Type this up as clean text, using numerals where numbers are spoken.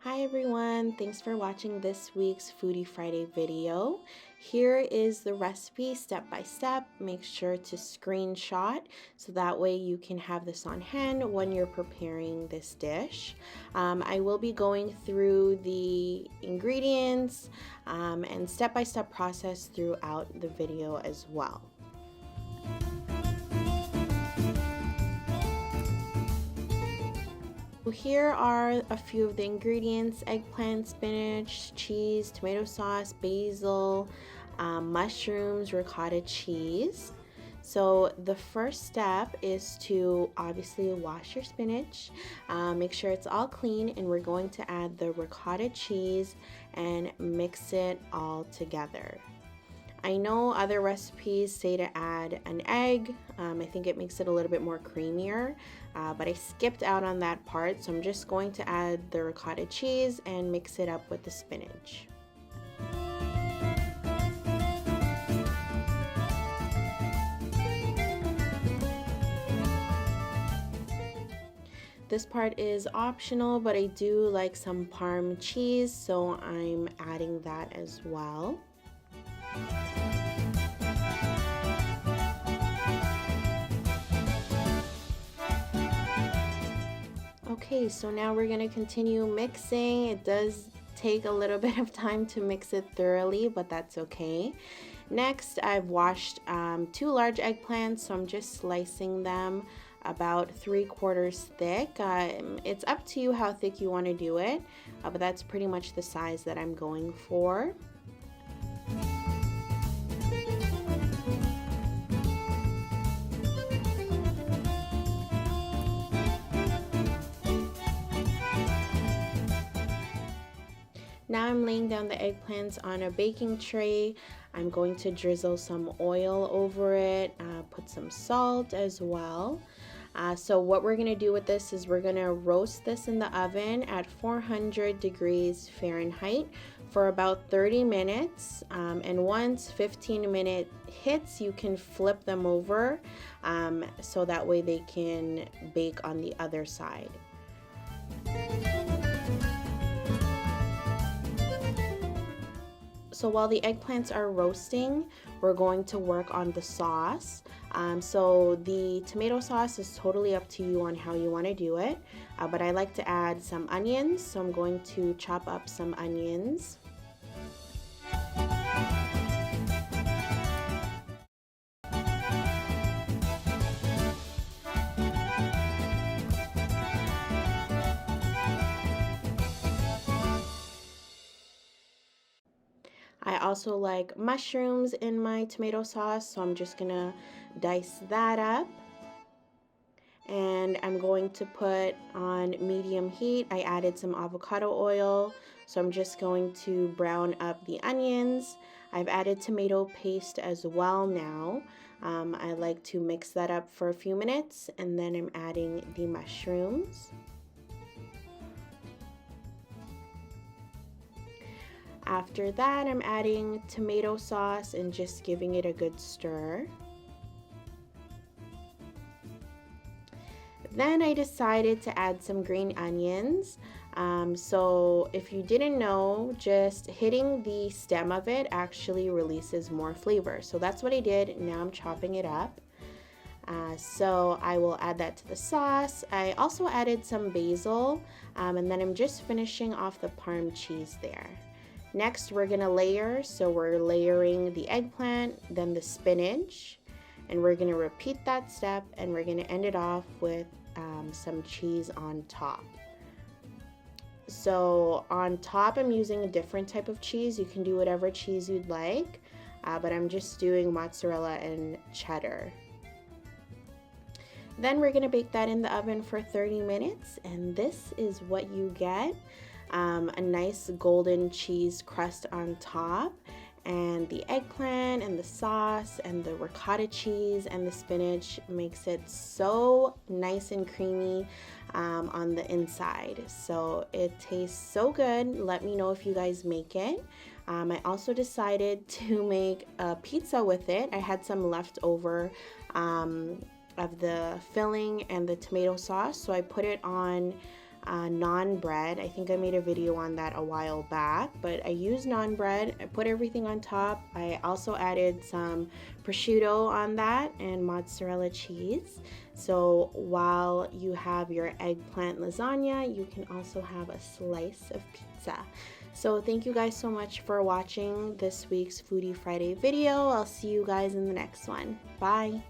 Hi everyone, thanks for watching this week's Foodie Friday video. Here is the recipe step by step. Make sure to screenshot so that way you can have this on hand when you're preparing this dish. I will be going through the ingredients and step by step process throughout the video as well. Here are a few of the ingredients: eggplant, spinach, cheese, tomato sauce, basil, mushrooms, ricotta cheese. So the first step is to obviously wash your spinach, make sure it's all clean, and we're going to add the ricotta cheese and mix it all together. I know other recipes say to add an egg. I think it makes it a little bit more creamier, but I skipped out on that part, so I'm just going to add the ricotta cheese and mix it up with the spinach. This part is optional, but I do like some Parm cheese, so I'm adding that as well. Okay, so now we're going to continue mixing. It does take a little bit of time to mix it thoroughly, but that's okay. Next, I've washed 2 large eggplants, so I'm just slicing them about 3/4 thick. It's up to you how thick you want to do it, but that's pretty much the size that I'm going for. Now I'm laying down the eggplants on a baking tray. I'm going to drizzle some oil over it, put some salt as well. So what we're going to do with this is we're going to roast this in the oven at 400 degrees Fahrenheit for about 30 minutes. And once 15-minute hits, you can flip them over so that way they can bake on the other side. So while the eggplants are roasting, we're going to work on the sauce. So the tomato sauce is totally up to you on how you want to do it, but I like to add some onions, so I'm going to chop up some onions. I also like mushrooms in my tomato sauce, so I'm just gonna dice that up. And I'm going to put on medium heat. I added some avocado oil, so I'm just going to brown up the onions. I've added tomato paste as well now. I like to mix that up for a few minutes, and then I'm adding the mushrooms. After that, I'm adding tomato sauce and just giving it a good stir. Then I decided to add some green onions. So if you didn't know, just hitting the stem of it actually releases more flavor. So that's what I did. Now I'm chopping it up. So I will add that to the sauce. I also added some basil, and then I'm just finishing off the Parm cheese there. Next, we're gonna layer, so we're layering the eggplant, then the spinach, and we're gonna repeat that step, and we're gonna end it off with some cheese on top. So on top, I'm using a different type of cheese. You can do whatever cheese you'd like, but I'm just doing mozzarella and cheddar. Then we're gonna bake that in the oven for 30 minutes, and this is what you get. A nice golden cheese crust on top, and the eggplant and the sauce and the ricotta cheese and the spinach makes it so nice and creamy on the inside. So it tastes so good. Let me know if you guys make it. I also decided to make a pizza with it. I had some leftover of the filling and the tomato sauce, so I put it on naan bread. I think I made a video on that a while back, but I used naan bread. I put everything on top. I also added some prosciutto on that and mozzarella cheese. So while you have your eggplant lasagna, you can also have a slice of pizza. So thank you guys so much for watching this week's Foodie Friday video. I'll see you guys in the next one. Bye.